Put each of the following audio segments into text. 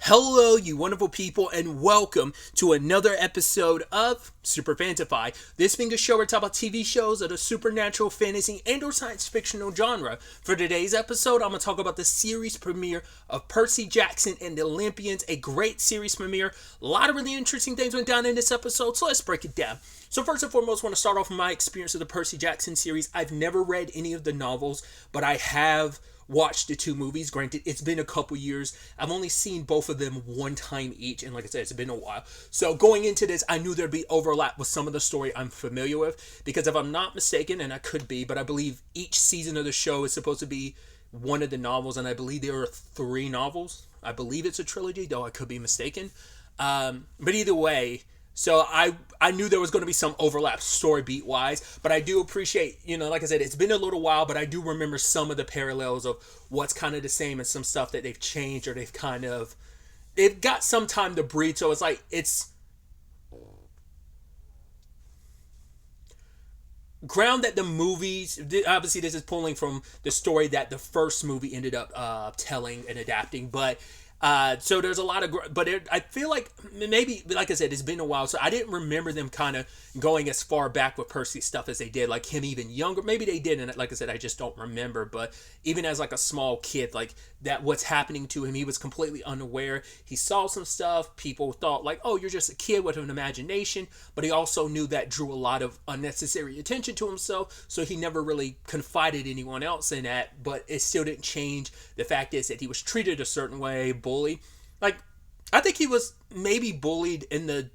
Hello, you wonderful people, and welcome to another episode of SuperFantaFi. This being a show where we talk about TV shows of the supernatural, fantasy, and/or science fictional genre. For today's episode, I'm going to talk about the series premiere of Percy Jackson and the Olympians, a great series premiere. A lot of really interesting things went down in this episode, so let's break it down. So first and foremost, I want to start off with my experience of the Percy Jackson series. I've never read any of the novels, but I have watched the two movies. Granted, it's been a couple years. I've only seen both of them one time each, and like I said, it's been a while. So going into this, I knew there'd be overlap with some of the story I'm familiar with, because if I'm not mistaken, and I could be, but I believe each season of the show is supposed to be one of the novels, and I believe there are 3 novels. I believe it's a trilogy, though I could be mistaken. But either way, so I knew there was going to be some overlap story beat wise, but I do appreciate, like I said, it's been a little while, but I do remember some of the parallels of what's kind of the same and some stuff that they've changed, or they've got some time to breathe. So it's ground that the movies, obviously this is pulling from the story that the first movie ended up telling and adapting, but so there's a lot of, I feel like maybe, like I said, it's been a while, so I didn't remember them kind of going as far back with Percy stuff as they did, like him even younger. Maybe they did, and like I said, I just don't remember. But even as like a small kid, like that, what's happening to him, he was completely unaware. He saw some stuff. People thought like, oh, you're just a kid with an imagination, but he also knew that drew a lot of unnecessary attention to himself, so he never really confided anyone else in that. But it still didn't change the fact is that he was treated a certain way, bully. Like, I think he was maybe bullied in the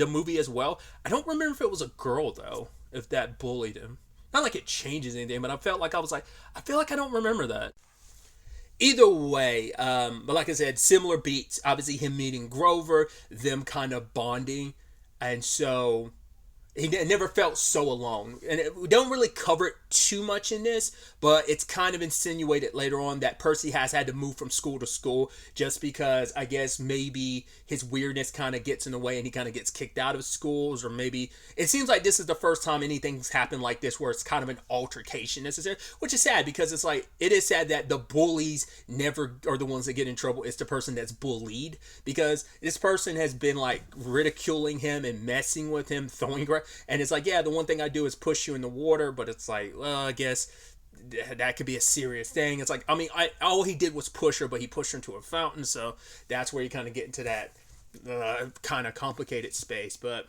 movie as well. I don't remember if it was a girl though, if that bullied him. Not like it changes anything, but I felt like I feel like I don't remember that. Either way, but like I said, similar beats. Obviously, him meeting Grover, them kind of bonding, and so he never felt so alone. And we don't really cover it too much in this, but it's kind of insinuated later on that Percy has had to move from school to school just because I guess maybe his weirdness kind of gets in the way and he kind of gets kicked out of schools, or maybe it seems like this is the first time anything's happened like this where it's kind of an altercation necessary, which is sad because it's like, it is sad that the bullies never are the ones that get in trouble. It's the person that's bullied, because this person has been like ridiculing him and messing with him, throwing, and it's like, yeah, the one thing I do is push you in the water, but it's like, well, I guess that could be a serious thing. It's like, I mean, all he did was push her, but he pushed her into a fountain, so that's where you kind of get into that kind of complicated space. But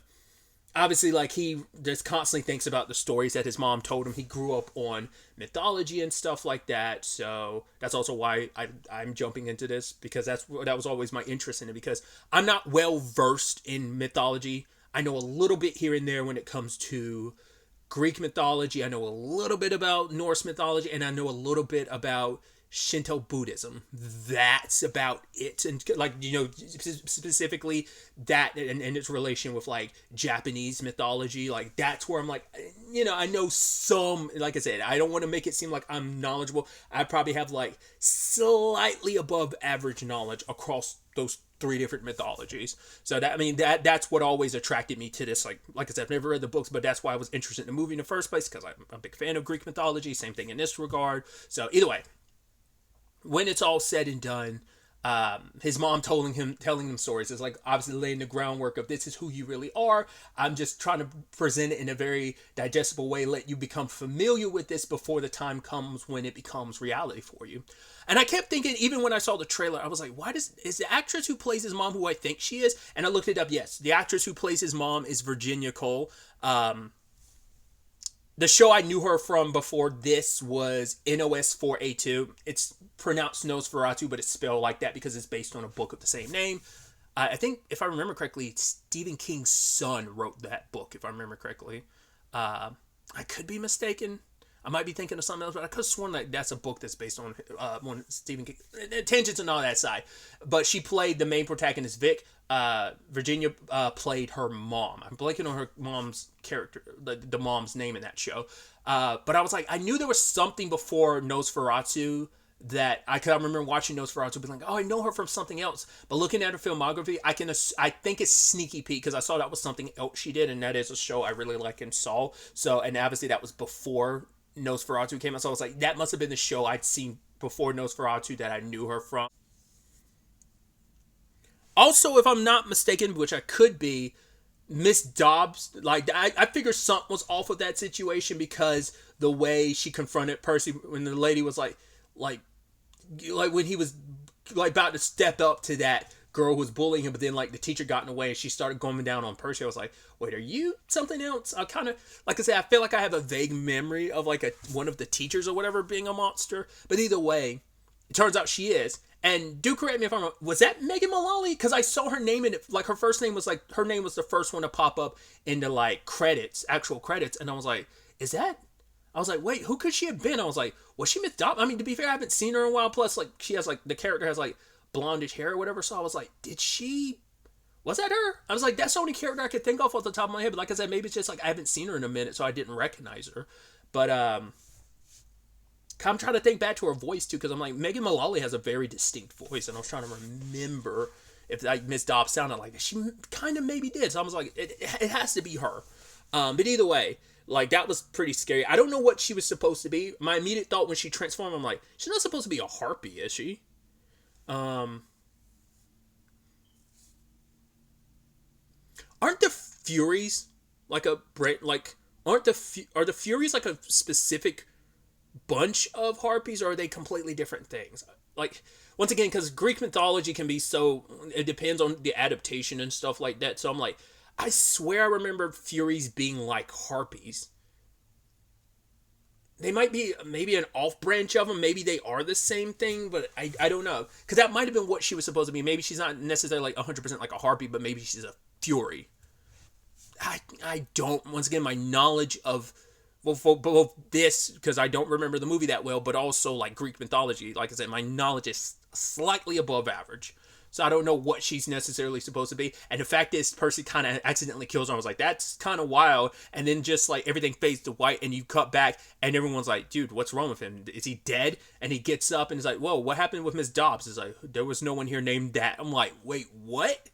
obviously, like, he just constantly thinks about the stories that his mom told him. He grew up on mythology and stuff like that, so that's also why I'm jumping into this, because that was always my interest in it, because I'm not well versed in mythology. I know a little bit here and there when it comes to Greek mythology. I know a little bit about Norse mythology, and I know a little bit about Shinto Buddhism. That's about it. And like, specifically that and its relation with like Japanese mythology, like that's where I'm like, I know some, like I said, I don't want to make it seem like I'm knowledgeable. I probably have like slightly above average knowledge across those 3 different mythologies. So that's what always attracted me to this. Like I said, I've never read the books, but that's why I was interested in the movie in the first place, because I'm a big fan of Greek mythology. Same thing in this regard. So either way, when it's all said and done, his mom telling him stories is like obviously laying the groundwork of, this is who you really are. I'm just trying to present it in a very digestible way, let you become familiar with this before the time comes when it becomes reality for you. And I kept thinking, even when I saw the trailer, I was like, is the actress who plays his mom who I think she is? And I looked it up. Yes, the actress who plays his mom is Virginia Cole. The show I knew her from before this was NOS 4A2. It's pronounced Nosferatu, but it's spelled like that because it's based on a book of the same name. I think, if I remember correctly, Stephen King's son wrote that book, if I remember correctly. I could be mistaken. I might be thinking of something else, but I could have sworn that that's a book that's based on Stephen King. Tangents and all that side. But she played the main protagonist, Vic. Virginia played her mom. I'm blanking on her mom's character, the mom's name in that show. But I was like, I knew there was something before Nosferatu that I remember watching Nosferatu, being like, oh, I know her from something else. But looking at her filmography, I think it's Sneaky Pete, because I saw that was something else she did, and that is a show I really like and saw. So, and obviously that was before Nosferatu came out, so I was like, that must have been the show I'd seen before Nosferatu that I knew her from. Also, if I'm not mistaken, which I could be, Miss Dobbs, like I figured something was off with that situation because the way she confronted Percy when the lady was like, like when he was like about to step up to that girl who was bullying him, but then like the teacher got in the way and she started going down on Percy. I was like, wait, are you something else? I kind of, like I said, I feel like I have a vague memory of like one of the teachers or whatever being a monster. But either way, it turns out she is. And do correct me if I'm wrong. Was that Megan Mullally? Because I saw her name in it. Like her first name was like, her name was the first one to pop up into like credits, actual credits. And I was like, is that? I was like, wait, who could she have been? I was like, was she Miss Dobbs? I mean, to be fair, I haven't seen her in a while. Plus, like, she has like, the character has like blondish hair or whatever. So I was like, was that her? I was like, that's the only character I could think of off the top of my head. But like I said, maybe it's just like I haven't seen her in a minute, so I didn't recognize her. But I'm trying to think back to her voice too, because I'm like, Megan Mullally has a very distinct voice, and I was trying to remember if like Miss Dobbs sounded like that. She kind of maybe did. So I was like, it has to be her. But either way, like that was pretty scary. I don't know what she was supposed to be. My immediate thought when she transformed, I'm like, she's not supposed to be a harpy, is she? Aren't the Furies like a are the Furies like a specific bunch of harpies, or are they completely different things? Like, once again, because Greek mythology can be so, it depends on the adaptation and stuff like that. So I'm like, I swear I remember Furies being like harpies. They might be maybe an off branch of them. Maybe they are the same thing, but I don't know. Because that might have been what she was supposed to be. Maybe she's not necessarily like 100% like a harpy, but maybe she's a Fury. I don't, once again, my knowledge of both this, because I don't remember the movie that well, but also like Greek mythology, like I said, my knowledge is slightly above average. So I don't know what she's necessarily supposed to be. And the fact is, Percy kind of accidentally kills her. I was like, that's kind of wild. And then just like everything fades to white and you cut back and everyone's like, dude, what's wrong with him? Is he dead? And he gets up and is like, whoa, what happened with Miss Dobbs? It's like, there was no one here named that. I'm like, wait, what?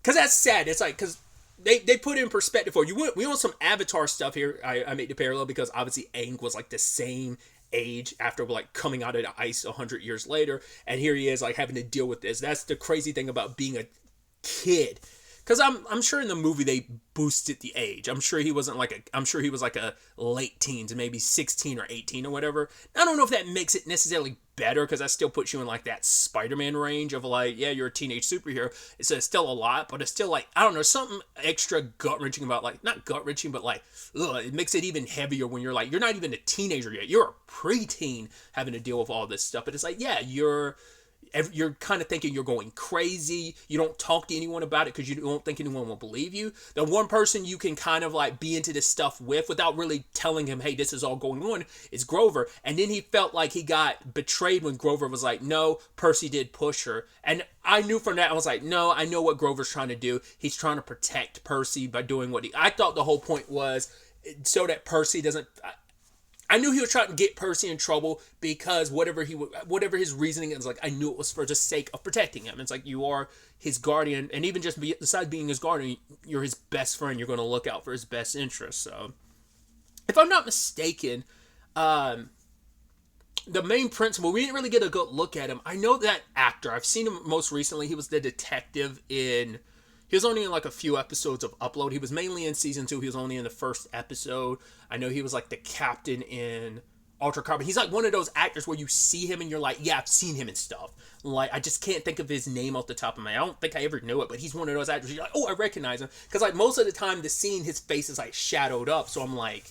Because that's sad. It's like, because they put it in perspective for you. We want some Avatar stuff here. I made the parallel because obviously Aang was like the same age after like coming out of the ice 100 years later, and here he is like having to deal with this. That's the crazy thing about being a kid, because I'm sure in the movie they boosted the age. I'm sure he was like a late teens, maybe 16 or 18 or whatever. I don't know if that makes it necessarily better, because that still puts you in like that Spider-Man range of like, yeah, you're a teenage superhero. It's still a lot, but it's still like, I don't know, something extra gut-wrenching about, like, not gut-wrenching, but like, it makes it even heavier when you're like, you're not even a teenager yet. You're a preteen having to deal with all this stuff. But it's like, yeah, you're kind of thinking you're going crazy. You don't talk to anyone about it because you don't think anyone will believe you. The one person you can kind of like be into this stuff with without really telling him, hey, this is all going on, is Grover. And then he felt like he got betrayed when Grover was like, no, Percy did push her. And I knew from that, I was like, no, I know what Grover's trying to do. He's trying to protect Percy by doing what I thought the whole point was so that Percy doesn't... I knew he was trying to get Percy in trouble because whatever his reasoning is, like, I knew it was for the sake of protecting him. It's like, you are his guardian, and even just besides being his guardian, you're his best friend. You're going to look out for his best interests. So, if I'm not mistaken, the main principal, we didn't really get a good look at him. I know that actor. I've seen him most recently. He was the detective in... He was only in like a few episodes of Upload. He was mainly in season 2. He was only in the first episode. I know he was like the captain in Ultra Carbon. He's like one of those actors where you see him and you're like, yeah, I've seen him and stuff. Like, I just can't think of his name off the top of my head. I don't think I ever knew it, but he's one of those actors you're like, oh, I recognize him. Because like most of the time the scene, his face is like shadowed up. So I'm like,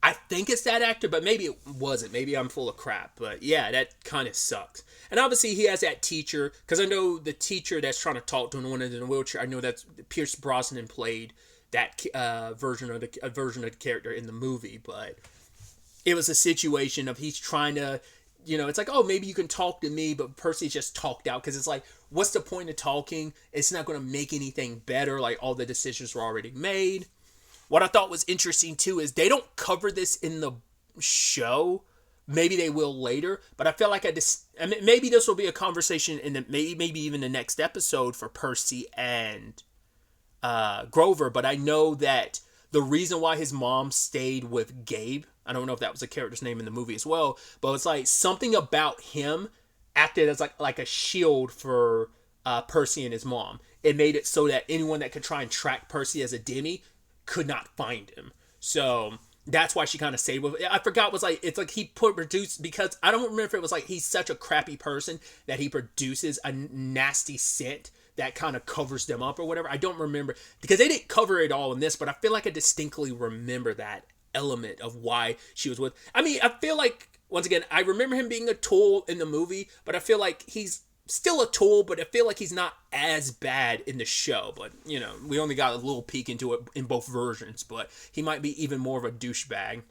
I think it's that actor, but maybe it wasn't. Maybe I'm full of crap. But yeah, that kind of sucks. And obviously he has that teacher, because I know the teacher that's trying to talk to him, the one in the wheelchair, I know that's Pierce Brosnan played that version of the character in the movie. But it was a situation of he's trying to, it's like, oh, maybe you can talk to me, but Percy just talked out, because it's like, what's the point of talking? It's not going to make anything better. Like, all the decisions were already made. What I thought was interesting, too, is they don't cover this in the show. Maybe they will later, but I feel like maybe this will be a conversation in maybe even the next episode for Percy and Grover, but I know that the reason why his mom stayed with Gabe, I don't know if that was a character's name in the movie as well, but it's like something about him acted as like a shield for Percy and his mom. It made it so that anyone that could try and track Percy as a demi could not find him. So that's why she kind of saved with it. I forgot, was like, it's like he produced, because I don't remember if it was like he's such a crappy person that he produces a nasty scent that kind of covers them up or whatever. I don't remember, because they didn't cover it all in this, but I feel like I distinctly remember that element of why she was with. I mean, I feel like, once again, I remember him being a tool in the movie, but I feel like he's still a tool, but I feel like he's not as bad in the show. But, you know, we only got a little peek into it in both versions, but he might be even more of a douchebag.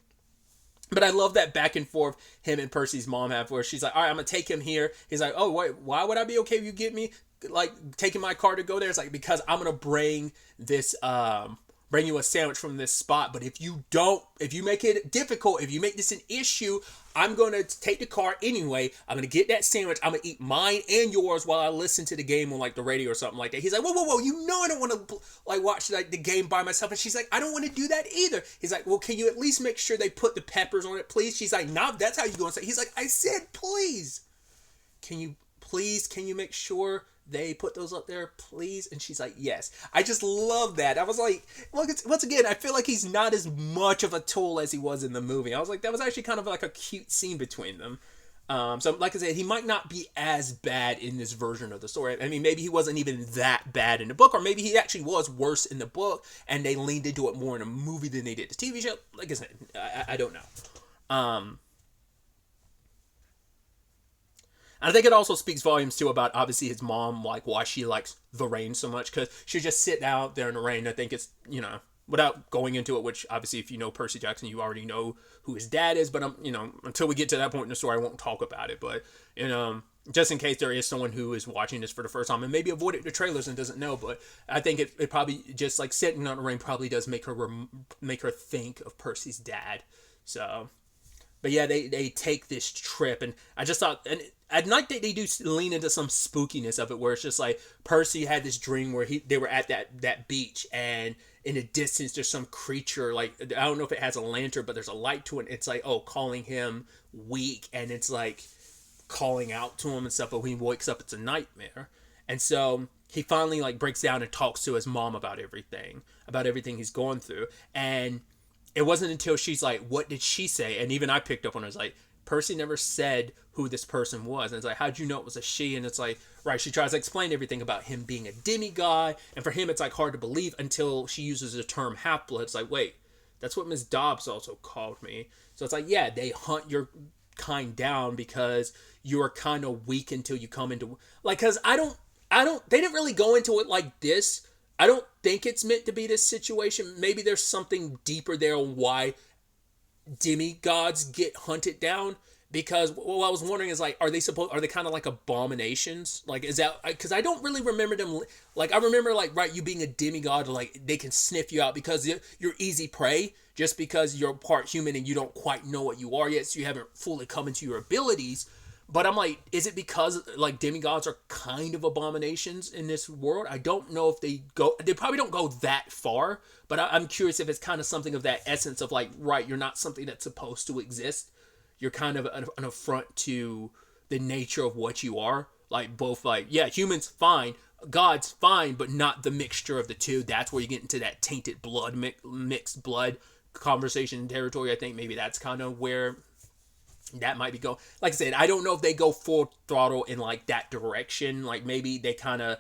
But I love that back and forth him and Percy's mom have, where she's like, all right, I'm going to take him here. He's like, oh, wait, why would I be okay if you get me, like, taking my car to go there? It's like, because I'm going to bring this, bring you a sandwich from this spot. But if you make it difficult, if you make this an issue, I'm going to take the car anyway. I'm going to get that sandwich. I'm going to eat mine and yours while I listen to the game on like the radio or something like that. He's like, whoa, you know I don't want to like watch like the game by myself. And she's like, I don't want to do that either. He's like, well, can you at least make sure they put the peppers on it, please? She's like, no, that's how you going to say. He's like, I said, please. Can you make sure they put those up there, please? And she's like, yes. I just love that. I was like, look, once again, I feel like he's not as much of a tool as he was in the movie. I was like, that was actually kind of like a cute scene between them. So like I said, he might not be as bad in this version of the story. I mean, maybe he wasn't even that bad in the book, or maybe he actually was worse in the book and they leaned into it more in a movie than they did the TV show. Like I said, I don't know. And I think it also speaks volumes too about obviously his mom, like why she likes the rain so much, because she just sit out there in the rain. I think it's, you know, without going into it, which obviously if you know Percy Jackson, you already know who his dad is. But you know, until we get to that point in the story, I won't talk about it. But you know, just in case there is someone who is watching this for the first time and maybe avoided the trailers and doesn't know, but I think it probably just like sitting on the rain probably does make her think of Percy's dad. So. But yeah, they take this trip, and I just thought, and at night they do lean into some spookiness of it, where it's just like Percy had this dream where they were at that beach, and in the distance there's some creature, like I don't know if it has a lantern, but there's a light to it. And it's like, oh, calling him weak, and it's like calling out to him and stuff. But when he wakes up, it's a nightmare, and so he finally like breaks down and talks to his mom about everything he's going through. And it wasn't until she's like, what did she say? And even I picked up on it. It's like, Percy never said who this person was. And it's like, how'd you know it was a she? And it's like, right, she tries to explain everything about him being a demigod. And for him, it's like hard to believe until she uses the term half-blood. It's like, wait, that's what Miss Dobbs also called me. So it's like, yeah, they hunt your kind down because you're kind of weak until you come into, like, because they didn't really go into it like this. I don't think it's meant to be this situation. Maybe there's something deeper there on why demigods get hunted down. Because what I was wondering is, like, are they kind of like abominations? Like, is that, because I don't really remember them. Like, I remember, like, right, you being a demigod, like, they can sniff you out because you're easy prey just because you're part human and you don't quite know what you are yet. So you haven't fully come into your abilities. But I'm like, is it because like demigods are kind of abominations in this world? I don't know if they probably don't go that far, but I'm curious if it's kind of something of that essence of like, right, you're not something that's supposed to exist. You're kind of an affront to the nature of what you are. Like both like, yeah, humans fine, gods fine, but not the mixture of the two. That's where you get into that tainted blood, mixed blood conversation territory. I think maybe that's kind of where that might be going. Like I said, I don't know if they go full throttle in like that direction. Like maybe they kind of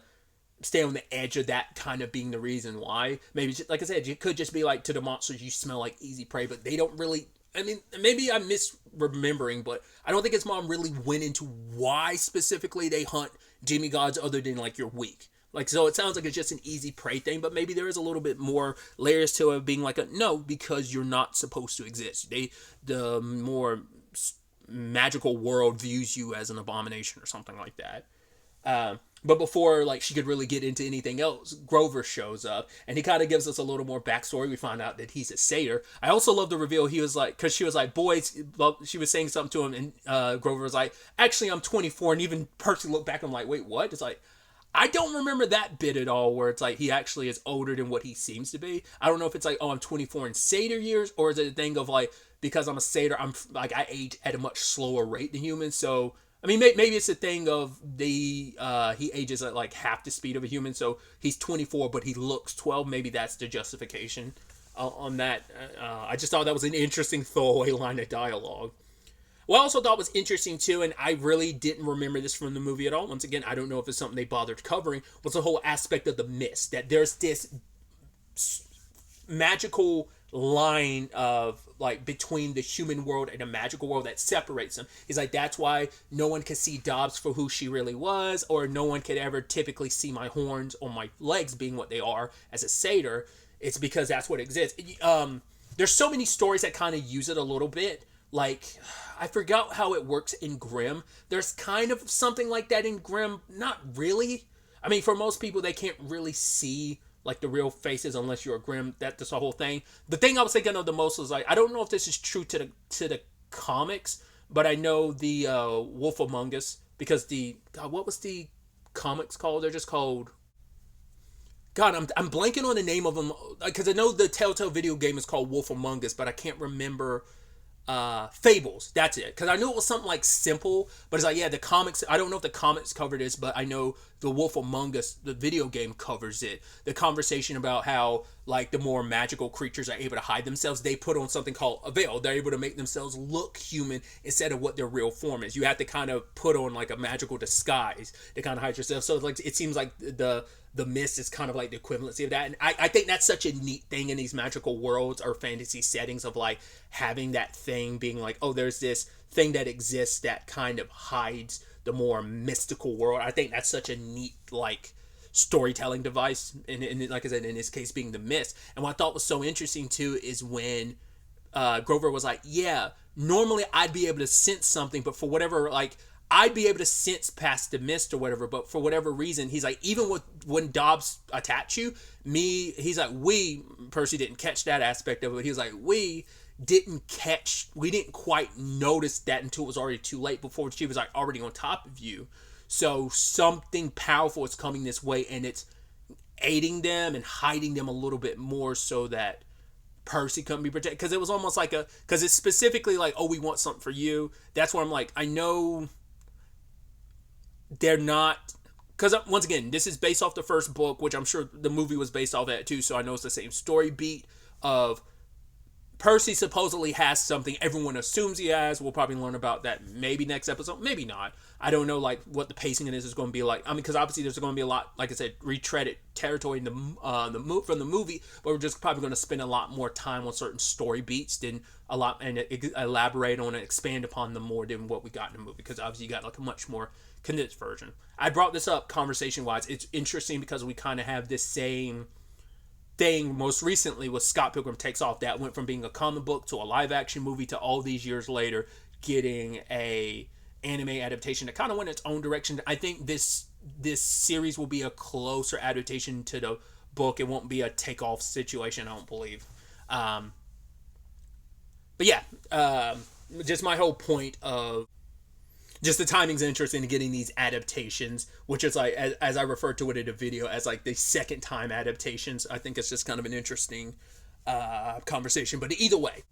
stay on the edge of that kind of being the reason why. Maybe, like I said, it could just be like to the monsters you smell like easy prey, but they don't really. I mean, maybe I'm misremembering, but I don't think his mom really went into why specifically they hunt demigods other than like you're weak. Like, so it sounds like it's just an easy prey thing, but maybe there is a little bit more layers to it being like no, because you're not supposed to exist. The more magical world views you as an abomination or something like that. But before like she could really get into anything else, Grover shows up and he kind of gives us a little more backstory. We find out that he's a satyr. I also love the reveal. He was like, because she was like, boys, she was saying something to him, and Grover was like, actually I'm 24. And even Percy looked back and I'm like, wait, what? It's like, I don't remember that bit at all where it's like he actually is older than what he seems to be. I don't know if it's like, oh, I'm 24 in satyr years, or is it a thing of like, because I'm a satyr, I'm like, I age at a much slower rate than humans, so I mean, maybe it's a thing of he ages at like half the speed of a human, so he's 24, but he looks 12. Maybe that's the justification on that. I just thought that was an interesting throwaway line of dialogue. What I also thought was interesting too, and I really didn't remember this from the movie at all. Once again, I don't know if it's something they bothered covering. Was the whole aspect of the mist, that there's this magical line of like between the human world and the magical world that separates them. He's like, that's why no one could see Dobbs for who she really was, or no one could ever typically see my horns or my legs being what they are as a satyr. It's because that's what exists. There's so many stories that kind of use it a little bit. Like, I forgot how it works in Grimm. There's kind of something like that in Grimm. Not really. I mean, for most people, they can't really see like the real faces unless you're a Grimm. That's the whole thing. The thing I was thinking of the most was like, I don't know if this is true to the comics, but I know the Wolf Among Us, because what was the comics called? They're just called. God, I'm blanking on the name of them, because I know the Telltale video game is called Wolf Among Us, but I can't remember. Fables, that's it, because I knew it was something like simple, but it's like, yeah, the comics, I don't know if the comics cover this, but I know the Wolf Among Us, the video game, covers it. The conversation about how like the more magical creatures are able to hide themselves, they put on something called a veil. They're able to make themselves look human instead of what their real form is. You have to kind of put on like a magical disguise to kind of hide yourself. So like it seems like the mist is kind of like the equivalency of that. And I think that's such a neat thing in these magical worlds or fantasy settings, of like having that thing being like, oh, there's this thing that exists that kind of hides the more mystical world. I think that's such a neat like storytelling device, and like I said, in this case being the mist. And what I thought was so interesting too is when Grover was like, yeah, normally I'd be able to sense something, but for whatever, like, I'd be able to sense past the mist or whatever, but for whatever reason, he's like, even when Dobbs attacks you, he's like, Percy didn't catch that aspect of it. He was like, we didn't quite notice that until it was already too late, before she was like already on top of you. So something powerful is coming this way, and it's aiding them and hiding them a little bit more so that Percy couldn't be protected. Because it was almost like because it's specifically like, oh, we want something for you. That's where I'm like, I know they're not, because once again, this is based off the first book, which I'm sure the movie was based off that too, so I know it's the same story beat of Percy supposedly has something everyone assumes he has. We'll probably learn about that maybe next episode, maybe not. I don't know like what the pacing in this is going to be like. I mean, because obviously there's going to be a lot, like I said, retreaded territory in from the movie, but we're just probably going to spend a lot more time on certain story beats than a lot, and elaborate on and expand upon them more than what we got in the movie, because obviously you got like a much more condensed version. I brought this up conversation wise. It's interesting because we kind of have this same thing most recently with Scott Pilgrim Takes Off, that went from being a comic book to a live action movie to all these years later getting a anime adaptation that kind of went its own direction. I think this series will be a closer adaptation to the book. It won't be a takeoff situation, I don't believe. But yeah, just my whole point of just the timing's interesting in getting these adaptations, which is like, as I referred to it in the video, as like the second time adaptations. I think it's just kind of an interesting conversation, but either way.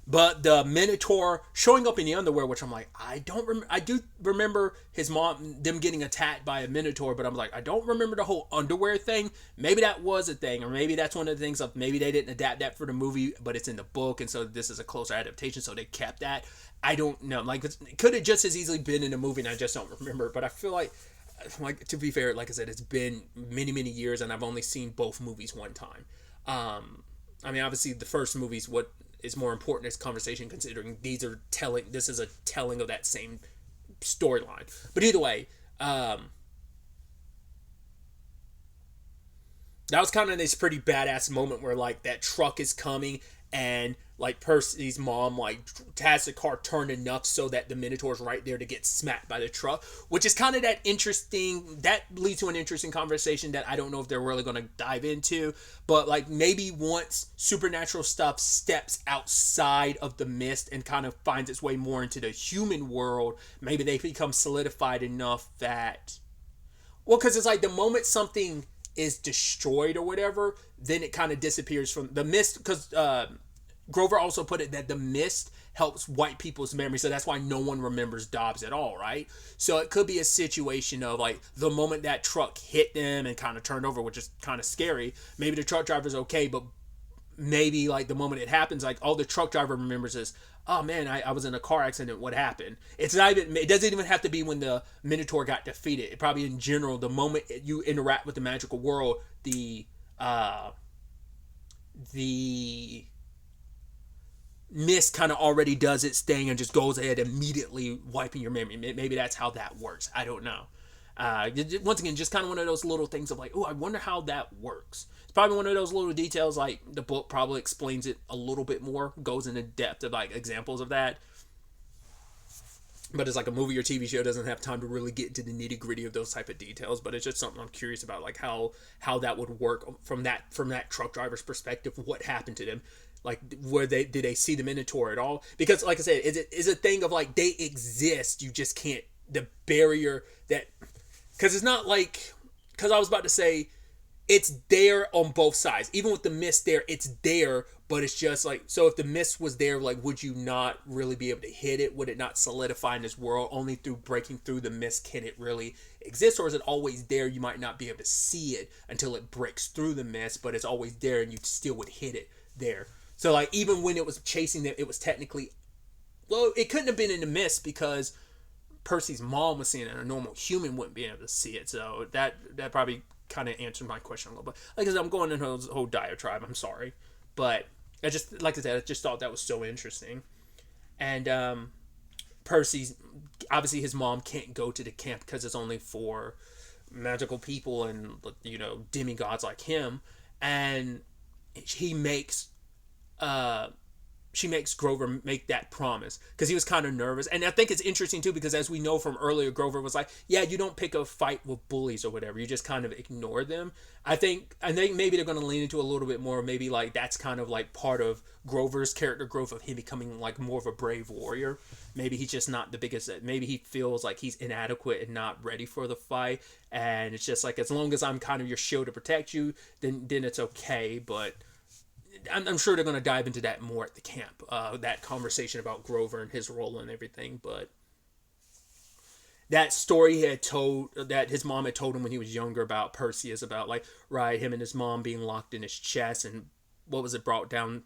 But the Minotaur showing up in the underwear, which I'm like, I do remember his mom, them getting attacked by a Minotaur, but I'm like, I don't remember the whole underwear thing. Maybe that was a thing, or maybe that's one of the things of maybe they didn't adapt that for the movie, but it's in the book, and so this is a closer adaptation, so they kept that. I don't know. Like, it could have just as easily been in a movie, and I just don't remember. But I feel like, to be fair, like I said, it's been many, many years, and I've only seen both movies one time. I mean, obviously, the first movie's what is more important in this conversation, considering this is a telling of that same storyline. But either way, that was kind of this pretty badass moment where like that truck is coming, and like Percy's mom like has the car turned enough so that the Minotaur's right there to get smacked by the truck, which is kind of that leads to an interesting conversation that I don't know if they're really going to dive into, but like maybe once supernatural stuff steps outside of the mist and kind of finds its way more into the human world, maybe they become solidified enough that, well, because it's like the moment something is destroyed or whatever, then it kind of disappears from the mist, because Grover also put it that the mist helps wipe people's memory, so that's why no one remembers Dobbs at all, right? So it could be a situation of like the moment that truck hit them and kind of turned over, which is kind of scary. Maybe the truck driver's okay, but maybe like the moment it happens, like all the truck driver remembers is, oh man, I was in a car accident. What happened? It's not even. It doesn't even have to be when the Minotaur got defeated. It probably in general, the moment you interact with the magical world, the mist kind of already does its thing and just goes ahead immediately wiping your memory. Maybe that's how that works. I don't know. Once again, just kind of one of those little things of like, oh, I wonder how that works. It's probably one of those little details, like the book probably explains it a little bit more, goes into depth of like examples of that. But it's like a movie or TV show doesn't have time to really get into the nitty gritty of those type of details. But it's just something I'm curious about, like how that would work from that truck driver's perspective. What happened to them? Like, did they see the Minotaur at all? Because, like I said, is a thing of like they exist. You just can't, the barrier that, because it's not like, because I was about to say it's there on both sides. Even with the mist there, it's there, but it's just like, so if the mist was there, like, would you not really be able to hit it? Would it not solidify in this world? Only through breaking through the mist can it really exist, or is it always there? You might not be able to see it until it breaks through the mist, but it's always there and you still would hit it there. So like even when it was chasing them, it was technically, well, it couldn't have been in the mist because Percy's mom was seeing it and a normal human wouldn't be able to see it. So that probably kind of answered my question a little bit. Like I said, I'm going into a whole diatribe. I'm sorry. But I just, like I said, I just thought that was so interesting. And Percy's, obviously his mom can't go to the camp because it's only for magical people and, you know, demigods like him. And she makes Grover make that promise because he was kind of nervous. And I think it's interesting too because as we know from earlier, Grover was like, yeah, you don't pick a fight with bullies or whatever, you just kind of ignore them. I think maybe they're going to lean into a little bit more, maybe like that's kind of like part of Grover's character growth of him becoming like more of a brave warrior. Maybe he's just not the biggest, maybe he feels like he's inadequate and not ready for the fight, and it's just like, as long as I'm kind of your shield to protect you, then it's okay. But I'm sure they're going to dive into that more at the camp, that conversation about Grover and his role and everything. But that story he had told, that his mom had told him when he was younger about Percy, is about like, right, him and his mom being locked in his chest, and what was it, brought down,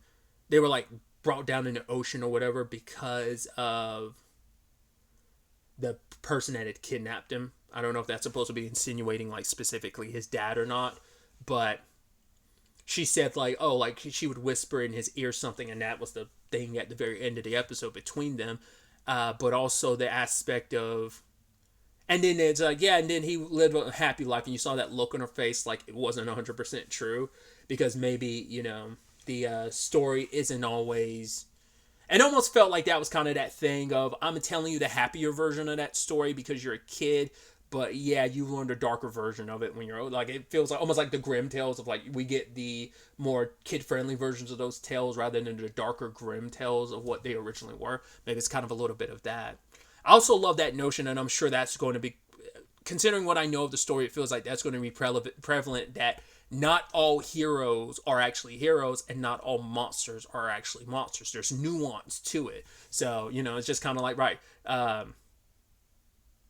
they were like brought down in the ocean or whatever because of the person that had kidnapped him. I don't know if that's supposed to be insinuating like specifically his dad or not, but she said like, oh, like she would whisper in his ear something, and that was the thing at the very end of the episode between them. But also the aspect of, and then it's like, yeah, and then he lived a happy life, and you saw that look on her face like it wasn't 100% true, because maybe, you know, the story isn't always, and almost felt like that was kind of that thing of, I'm telling you the happier version of that story because you're a kid. But yeah, you learned a darker version of it when you're old. Like, it feels like almost like the grim tales of like, we get the more kid-friendly versions of those tales rather than the darker grim tales of what they originally were. Maybe it's kind of a little bit of that. I also love that notion, and I'm sure that's going to be, considering what I know of the story, it feels like that's going to be prevalent, that not all heroes are actually heroes and not all monsters are actually monsters. There's nuance to it. So, you know, it's just kind of like, right,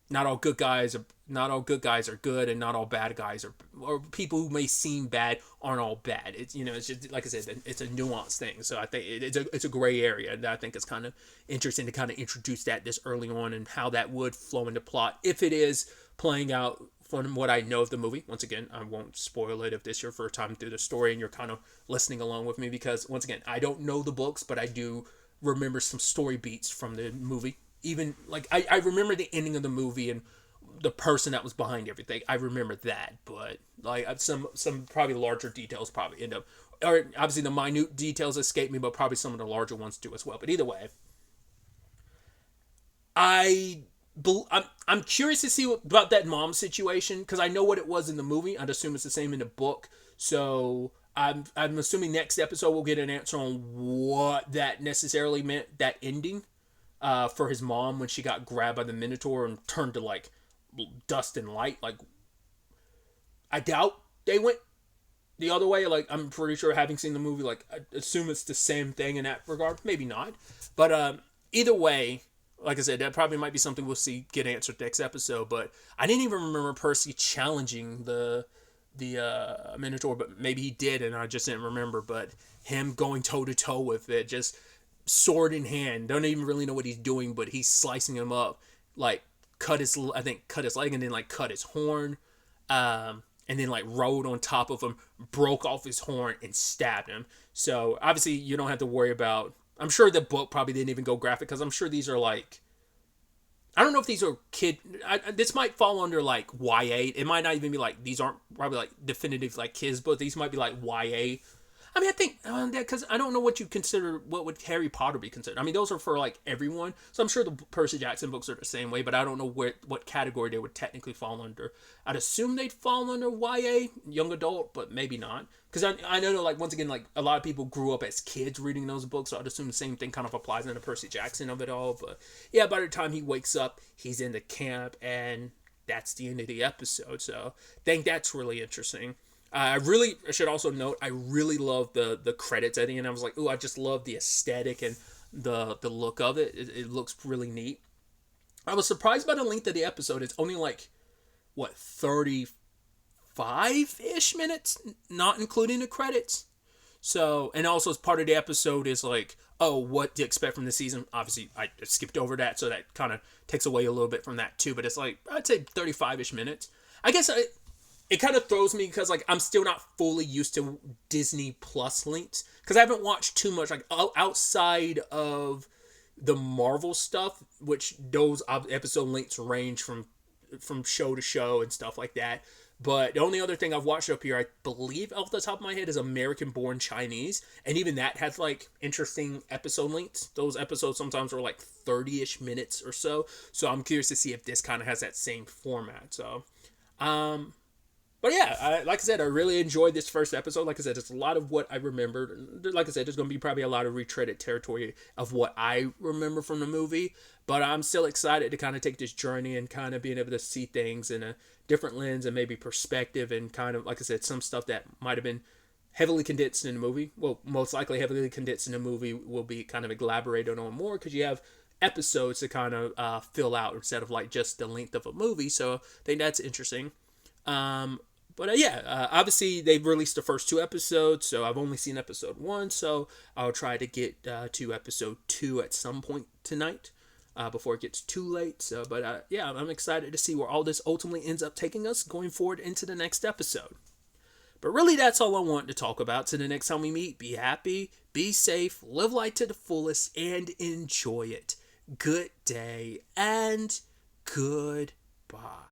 not all good guys are good, and not all bad guys are, or people who may seem bad aren't all bad. It's, you know, it's just, like I said, it's a nuanced thing. So I think it's a gray area, and I think it's kind of interesting to kind of introduce that this early on, and how that would flow into plot if it is playing out from what I know of the movie. Once again, I won't spoil it if this is your first time through the story and you're kind of listening along with me, because once again, I don't know the books, but I do remember some story beats from the movie. Even like I remember the ending of the movie and the person that was behind everything. I remember that, but like some probably larger details probably end up, or obviously the minute details escape me, but probably some of the larger ones do as well. But either way, I'm curious to see about that mom situation, because I know what it was in the movie. I'd assume it's the same in the book. So I'm assuming next episode we'll get an answer on what that necessarily meant, that ending. For his mom when she got grabbed by the Minotaur and turned to like dust and light. Like, I doubt they went the other way. Like, I'm pretty sure, having seen the movie, like, I assume it's the same thing in that regard. Maybe not. But either way, like I said, that probably might be something we'll see get answered next episode. But I didn't even remember Percy challenging the Minotaur, but maybe he did, and I just didn't remember. But him going toe to toe with it, just sword in hand, don't even really know what he's doing, but he's slicing him up, like cut his leg, and then like cut his horn, and then like rode on top of him, broke off his horn, and stabbed him. So obviously you don't have to worry about. I'm sure the book probably didn't even go graphic, because I'm sure these are like, I don't know if these are this might fall under like YA. It might not even be like, these aren't probably like definitive like kids, but these might be like YA. I mean, I think because I don't know what you consider. What would Harry Potter be considered? I mean, those are for like everyone. So I'm sure the Percy Jackson books are the same way, but I don't know what category they would technically fall under. I'd assume they'd fall under YA, young adult, but maybe not. Because I know, like, once again, like, a lot of people grew up as kids reading those books, so I'd assume the same thing kind of applies in the Percy Jackson of it all. But yeah, by the time he wakes up, he's in the camp, and that's the end of the episode. So I think that's really interesting. I should also note, I really love the credits at the end. I was like, ooh, I just love the aesthetic and the look of it. It looks really neat. I was surprised by the length of the episode. It's only like, 35-ish minutes, not including the credits. So, and also as part of the episode is like, oh, what to expect from the season. Obviously, I skipped over that, so that kind of takes away a little bit from that too. But it's like, I'd say 35-ish minutes. I guess it kind of throws me, because like I'm still not fully used to Disney Plus links, because I haven't watched too much like outside of the Marvel stuff, which those episode links range from show to show and stuff like that. But the only other thing I've watched up here, I believe off the top of my head, is American Born Chinese, and even that has like interesting episode links. Those episodes sometimes are like 30-ish minutes or so. So I'm curious to see if this kind of has that same format. So, but yeah, like I said, I really enjoyed this first episode. Like I said, it's a lot of what I remembered. Like I said, there's going to be probably a lot of retreaded territory of what I remember from the movie. But I'm still excited to kind of take this journey and kind of being able to see things in a different lens and maybe perspective, and kind of, like I said, some stuff that might have been heavily condensed in the movie. Well, most likely heavily condensed in the movie will be kind of elaborated on more, because you have episodes to kind of fill out instead of like just the length of a movie. So I think that's interesting. But obviously they've released the first 2 episodes, so I've only seen episode 1, so I'll try to get to episode 2 at some point tonight, before it gets too late. So, but I'm excited to see where all this ultimately ends up taking us going forward into the next episode. But really, that's all I want to talk about. So the next time we meet, be happy, be safe, live life to the fullest, and enjoy it. Good day, and goodbye.